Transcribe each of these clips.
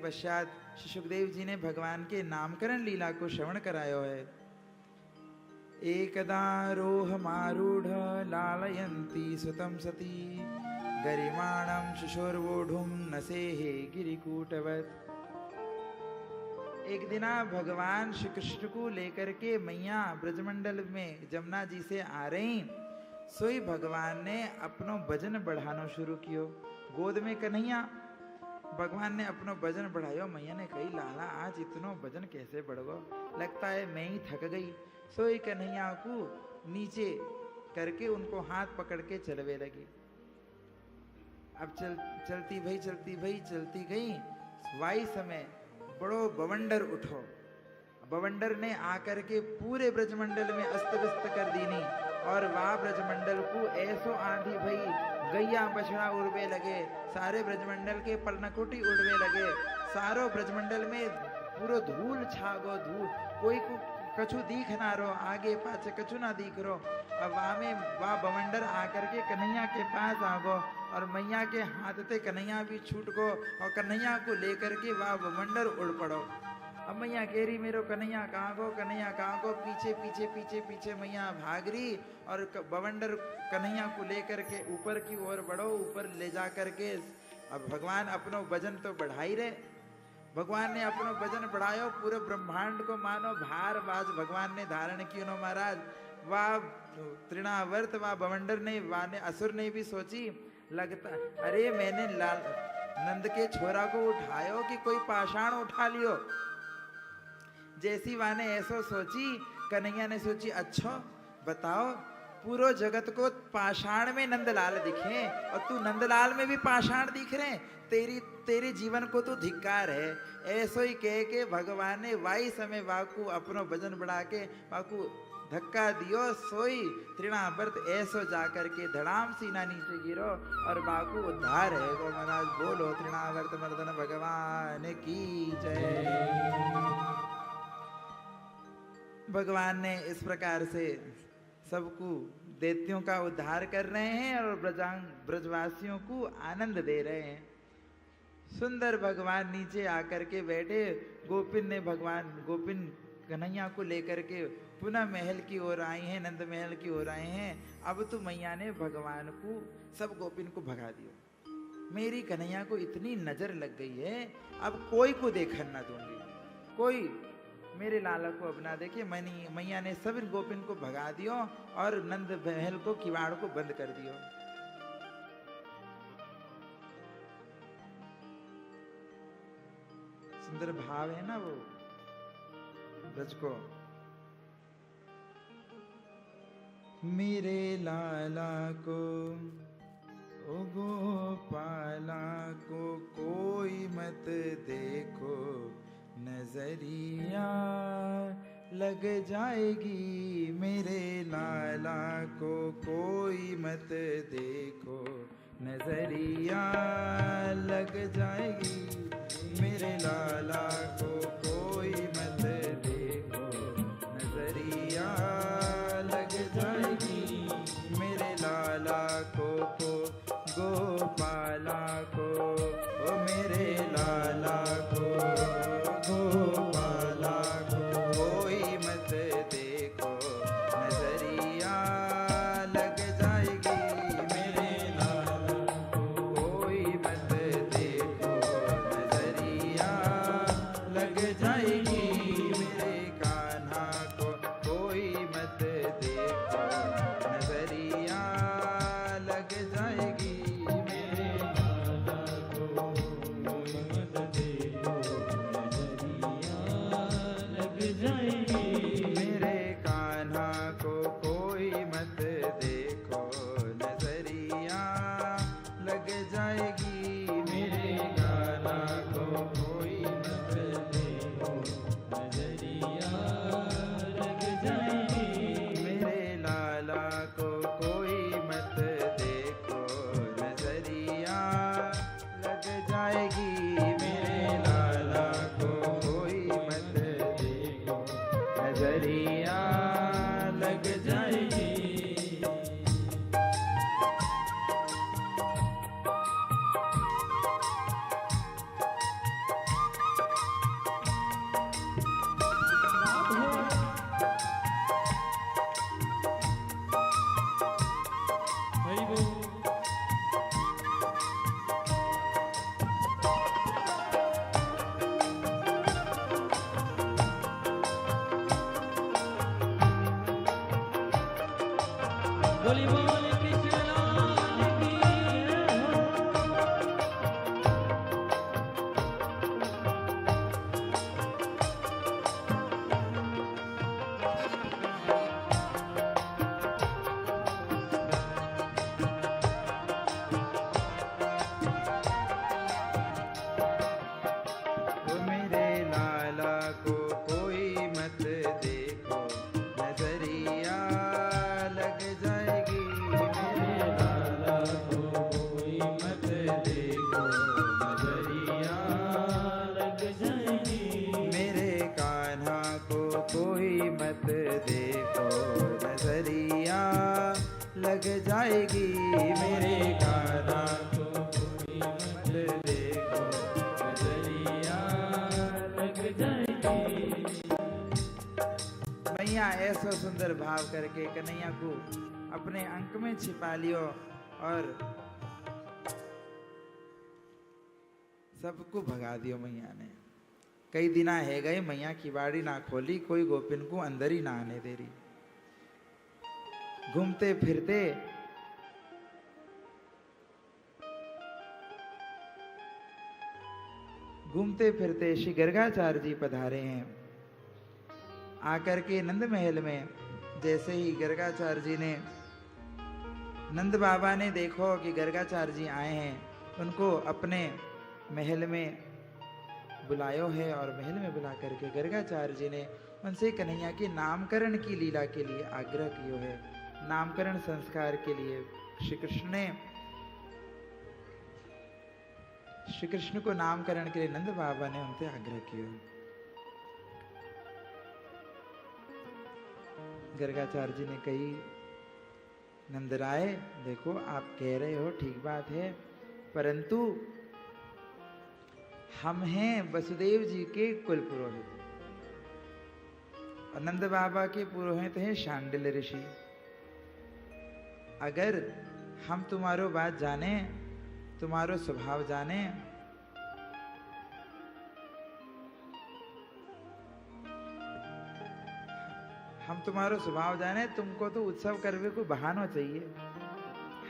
पश्चात श्री सुखदेव जी ने भगवान के नामकरण लीला को श्रवण करायो है। एकदा रोहमारूढ़ लालयन्ती सुतं सती गरिमाणं शिशोर्वोढुं नसेहे गिरिकूटवत्। एक दिना भगवान श्री कृष्ण को लेकर के मैया ब्रजमंडल में जमुना जी से आ रही, सोई भगवान ने अपनो भजन बढ़ाना शुरू कियो। गोद में कन्हैया, भगवान ने अपनो भजन बढ़ायो। मैया ने कही, लाला आज इतनो भजन कैसे बढ़ गो, लगता है मैं ही थक गई। सोई कन्हैया को नीचे करके उनको हाथ पकड़ के चलवे लगी। अब चलती गई। वाई समय बड़ो बवंडर उठो। बवंडर ने आकर के पूरे ब्रजमंडल में अस्त व्यस्त कर दीनी, और वह ब्रजमंडल को ऐसो आंधी भई, गैया बछड़ा उड़वे लगे, सारे ब्रजमंडल के पर्णकुटी उड़वे लगे, सारो ब्रजमंडल में पूरो धूल छागो, धूल कोई को कछु दीख ना रो, आगे पाछे कछु ना दीख रो। अब वह बवंडर आकर के कन्हैया के पास आगो, और मैया के हाथ से कन्हैया भी छूट गो, और कन्हैया को लेकर के वह बवंडर उड़ पड़ो। अब मैया कह रही, मेरो कन्हैया कहाँ गो, कन्हैया कहाँ गो। पीछे मैया भाग रही, और बवंडर कन्हैया को लेकर के ऊपर की ओर बढ़ो, ऊपर ले जा करके। अब भगवान अपनो वजन तो बढ़ा ही रहे। भगवान ने अपनो वजन बढ़ायो, पूरे ब्रह्मांड को मानो भार बाज भगवान ने धारण कियो नो महाराज। वाह तृणावर्त वाह बवंडर ने, असुर ने भी सोची, लगता अरे मैंने नंद के छोरा को उठायो कि कोई पाषाण उठा लियो। जैसी वाने ऐसो सोची, कन्हैया ने सोची, अच्छा बताओ पूरो जगत को पाषाण में नंदलाल दिखे, और तू नंदलाल में भी पाषाण दिख रहे, तेरी जीवन को तो धिक्कार है। ऐसो ही कह के भगवान ने वाई समय वाकू अपनो वजन बढ़ा के वाकू धक्का दियो। सोई तृणावर्त ऐसो जाकर के धड़ाम सीना नीचे गिरो, और बाकू उद्धार है गो महाराज। बोलो तृणावर्त मर्दन भगवान की जय। भगवान ने इस प्रकार से सबको दैत्यों का उद्धार कर रहे हैं, और ब्रजवासियों को आनंद दे रहे हैं। सुंदर भगवान नीचे आकर के बैठे। गोपिन कन्हैया को लेकर के पुनः महल की ओर आई हैं, नंद महल की ओर आए हैं। अब तो मैया ने भगवान को, सब गोपिन को भगा दियो। मेरी कन्हैया को इतनी नजर लग गई है, अब कोई को देखन ना दूंगी, कोई मेरे लाला को अब ना देखे। मैया ने सब गोपिन को भगा दियो, और नंद महल को, किवाड़ को बंद कर दियो। सुंदर भाव है ना वो ब्रज को। मेरे लाला को, ओ गोपाला को कोई मत देखो, नजरिया लग जाएगी। मेरे लाला को कोई मत देखो, नजरिया लग जाएगी। मेरे लाला को कोई मत देखो, नजरिया लग जाएगी। मेरे लाला को गोपाला को, ओ मेरे लाला को गोपाला को कोई मत देखो, नजरिया लग जाएगी। मेरे लाला को कोई मत देखो, नजरिया लग जाएगी। मेरे कान्हा को कोई मत देखो, नजरिया लग जाएगी। मेरे लाला को कोई मत देखो, जाएगी, मेरे गाना को कोई मत देखो, नजरिया लग जाएगी। मैया ऐसा सुंदर भाव करके कन्हैया को अपने अंक में छिपा लियो और सबको भगा दियो मैया ने। कई दिना है गए मैया की बाड़ी ना खोली, कोई गोपिन को अंदर ही ना आने दे रही। घूमते फिरते श्री गर्गाचार्य जी पधारे हैं। आकर के नंद महल में जैसे ही गर्गाचार्य जी ने, नंद बाबा ने देखो कि गर्गाचार्य जी आए हैं, उनको अपने महल में बुलायो है और महल में बुला करके गर्गाचार्य जी ने उनसे कन्हैया के नामकरण की लीला के लिए आग्रह किया है। नामकरण संस्कार के लिए श्री कृष्ण को नामकरण के लिए नंद बाबा ने उनसे आग्रह किया। गर्गाचार्य जी ने कही, नंदराय देखो आप कह रहे हो ठीक बात है, परंतु हम हैं वसुदेव जी के कुल पुरोहित और नंद बाबा के पुरोहित हैं शांडिल्य ऋषि। अगर हम तुम्हारो बात जाने, तुम्हारो स्वभाव जाने, तुमको तो उत्सव करने को बहाना चाहिए,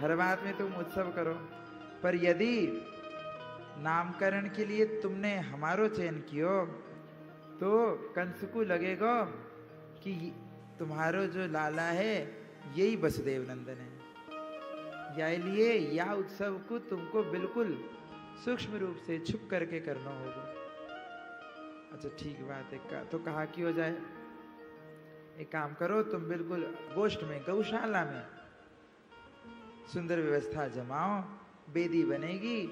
हर बात में तुम उत्सव करो। पर यदि नामकरण के लिए तुमने हमारो चयन कियो तो कंस को लगेगा कि तुम्हारो जो लाला है यही वसुदेव नंदन है, या लिए या उत्सव को तुमको बिल्कुल सूक्ष्म रूप से छुप करके करना होगा। अच्छा ठीक बात है, तो कहा कि हो जाए, एक काम करो, तुम बिल्कुल गोष्ठ में, गौशाला में सुंदर व्यवस्था जमाओ, वेदी बनेगी,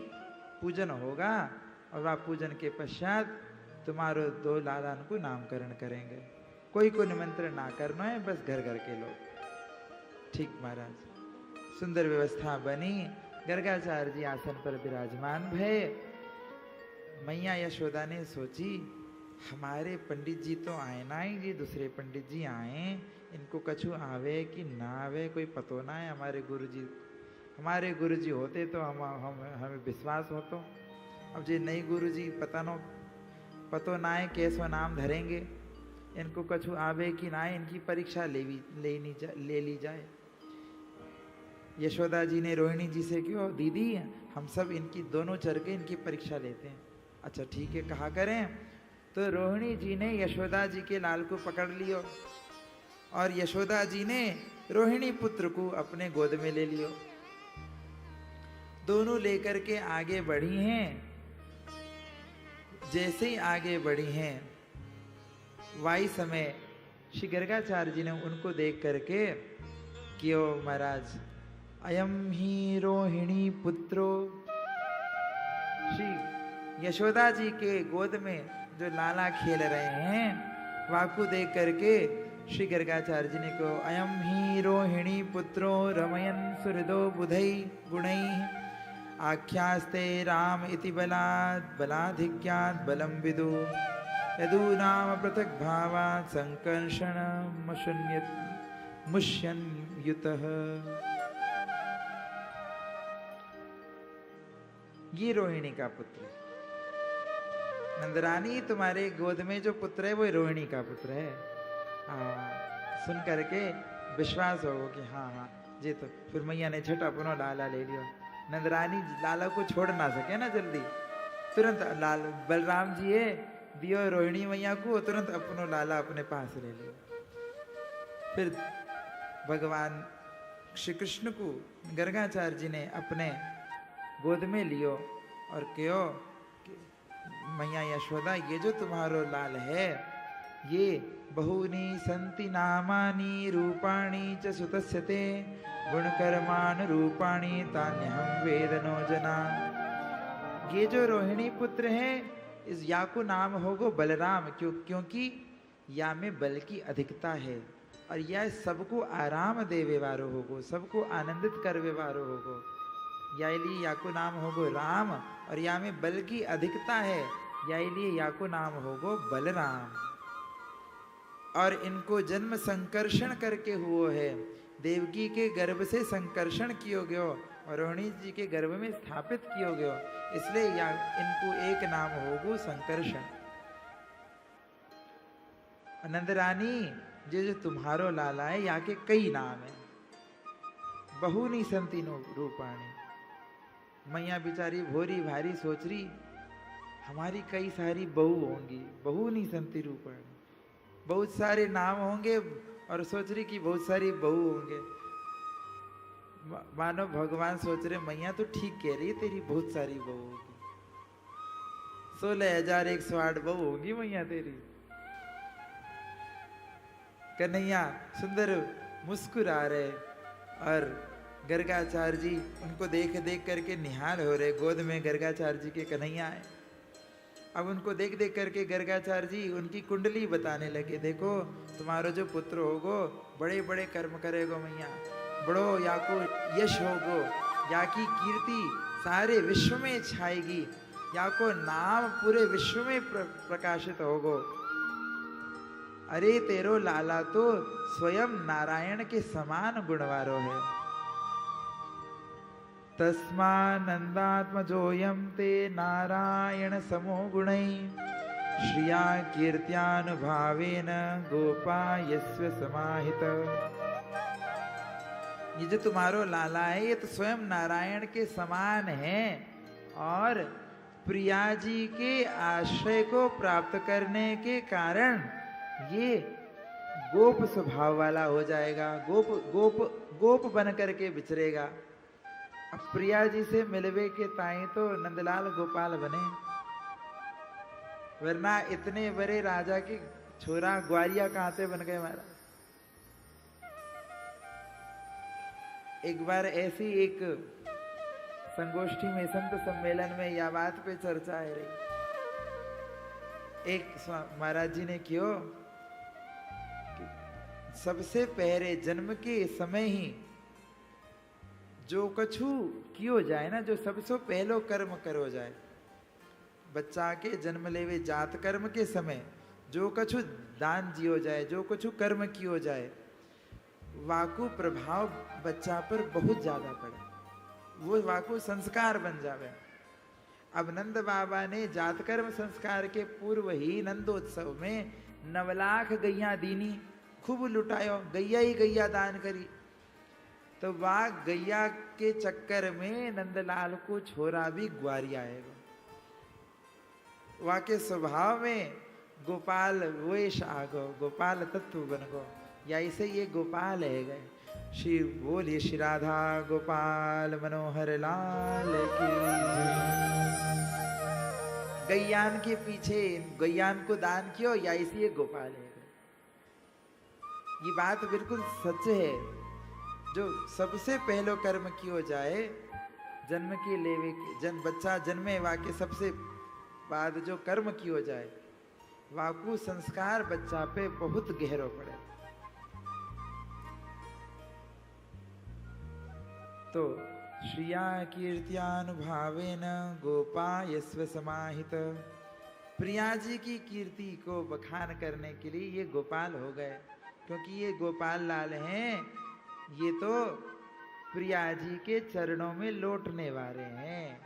पूजन होगा और वह पूजन के पश्चात तुम्हारो दो लालान को नामकरण करेंगे। कोई को निमंत्रण ना करना है, बस घर घर के लोग। ठीक महाराज, सुंदर व्यवस्था बनी। गर्गाचार्य जी आसन पर विराजमान भये। मैया यशोदा ने सोची, हमारे पंडित जी तो आए ना ही, जी दूसरे पंडित जी आए, इनको कछु आवे कि ना आवे कोई पतो ना है। हमारे गुरुजी होते तो हमें विश्वास हो। तो अब जे नई गुरुजी पतो ना है कैसो नाम धरेंगे, इनको कछु आवे कि ना है, इनकी परीक्षा ले ली जाए। यशोदा जी ने रोहिणी जी से, क्यों दीदी हम सब इनकी दोनों चढ़ के इनकी परीक्षा लेते हैं। अच्छा ठीक है, कहा करें। तो रोहिणी जी ने यशोदा जी के लाल को पकड़ लियो और यशोदा जी ने रोहिणी पुत्र को अपने गोद में ले लियो। दोनों लेकर के आगे बढ़ी हैं। जैसे ही आगे बढ़ी हैं, वाई समय श्री गर्गाचार्य जी ने उनको देख करके, क्यों महाराज, अयम ही रोहिणी पुत्रो। श्री यशोदा जी के गोद में जो लाला खेल रहे हैं, वाकु देख करके श्री गर्गाचार्य जी ने कहो, अयम ही रोहिणी पुत्रो रमयन सुहृदो बुधई गुणैः आख्यास्ते राम इति बलाधिक्यात् बलम विदु यदु नाम पृथक भावात् संकर्षण मुष्यन युतः। ये रोहिणी का पुत्र है। नंदरानी तुम्हारे गोद में जो पुत्र है वो रोहिणी का पुत्र है। सुन करके विश्वास होगा कि हाँ जी। तो फिर मैया ने झट अपनो लाला ले लियो। नंदरानी लाला को छोड़ ना सके ना जल्दी, तुरंत बलराम जी है दियो रोहिणी मैया को, तुरंत अपनो लाला अपने पास ले लियो। फिर भगवान श्री कृष्ण को गर्गाचार्य जी ने अपने गोद में लियो और कहो, मैया यशोदा, ये जो तुम्हारो लाल है, ये बहुनी संति नामानि रूपाणि च सुतस्यते गुणकर्माण रूपाणि तान्यहं वेदनो जना। ये जो रोहिणी पुत्र है, इस या को नाम होगो बलराम, क्योंकि या में बल की अधिकता है। और यह सबको आराम देवे वारो होगो, सबको आनंदित करवे वारो होगो। या लिए याको नाम होगो राम, और या में बल की अधिकता है, या लिए याको नाम होगो बलराम। और इनको जन्म संकर्षण करके हुआ है, देवकी के गर्भ से संकर्षण कियो गयो और रोहिणी जी के गर्भ में स्थापित कियो गयो, इसलिए या इनको एक नाम होगो संकर्षण। आनंद रानी जो तुम्हारो लाला है, या के कई नाम है, बहुनी संतीनो रूपाणी। मैया बिचारी भोरी भारी सोच रही हमारी कई सारी बहू होंगी, बहुनी संती रूपाणी, बहुत सारे नाम होंगे, और सोच रही कि बहुत सारी बहू होंगे। मानो भगवान सोच रहे मैया तो ठीक कह रही है, तेरी बहुत सारी बहू होगी, 16,108 बहू होंगी मैया तेरी। कन्हैया सुंदर मुस्कुरा रहे, और गर्गाचार्य जी उनको देख देख करके निहाल हो रहे। गोद में गर्गाचार्य जी के कन्हैया है। अब उनको देख देख करके गर्गाचार्य जी उनकी कुंडली बताने लगे, देखो तुम्हारा जो पुत्र होगो बड़े बड़े कर्म करेगो मैया, बड़ो या को यश होगो, या की कीर्ति सारे विश्व में छाएगी, या को नाम पूरे विश्व में प्रकाशित होगो। अरे तेरो लाला तो स्वयं नारायण के समान गुणवारो है। तस्मानंदात्मजोयम ते नारायण समो गुणै, श्रिया कीर्त्यानुभावेन गोपायस्व समाहित। ये जो तुम्हारो लाला है ये तो स्वयं नारायण के समान है, और प्रिया जी के आश्रय को प्राप्त करने के कारण ये गोप स्वभाव वाला हो जाएगा, गोप गोप गोप बन करके विचरेगा। अब प्रिया जी से मिलवे के ताई तो नंदलाल गोपाल बने, वरना इतने बड़े राजा की छोरा ग्वारिया कहां से बन गए महाराज। एक बार ऐसी एक संगोष्ठी में, संत सम्मेलन में यह बात पे चर्चा है रही। एक महाराज जी ने क्यों सबसे पहले जन्म के समय ही जो कछु कियो जाए ना, जो सबसे पहलो कर्म करो जाए, बच्चा के जन्म लेवे जात कर्म के समय जो कछु दान जियो जाए, जो कछु कर्म कियो जाए, वाकु प्रभाव बच्चा पर बहुत ज्यादा पड़े, वो वाकु संस्कार बन जावे। अब नंद बाबा ने जात कर्म संस्कार के पूर्व ही नंदोत्सव में 9 लाख गैया दीनी, खूब लुटायो, गैया ही गैया दान करी। तो वह गैया के चक्कर में नंदलाल को छोरा भी ग्वारिया आएगा। वह के स्वभाव में गोपाल वेश आ गो, गोपाल तत्व बन गो, या इसे ये गोपाल है गए। श्री बोलिए श्री राधा गोपाल मनोहर लाल की। गैयान के पीछे गैयान को दान कियो, या इसे ये गोपाल है गए। ये बात बिल्कुल सच है। जो सबसे पहलो कर्म कियो जाए, जन्म के लेवे जन बच्चा जन्मे वाके सबसे बाद जो कर्म कियो जाए, वाकु संस्कार बच्चा पे बहुत गहरो पड़े। तो श्रिया कीर्त्यानुभावेन गोपायस्व समाहित, प्रिया जी की कीर्ति को बखान करने के लिए ये गोपाल हो गए, क्योंकि ये गोपाल लाल हैं, ये तो प्रिया जी के चरणों में लौटने वाले हैं।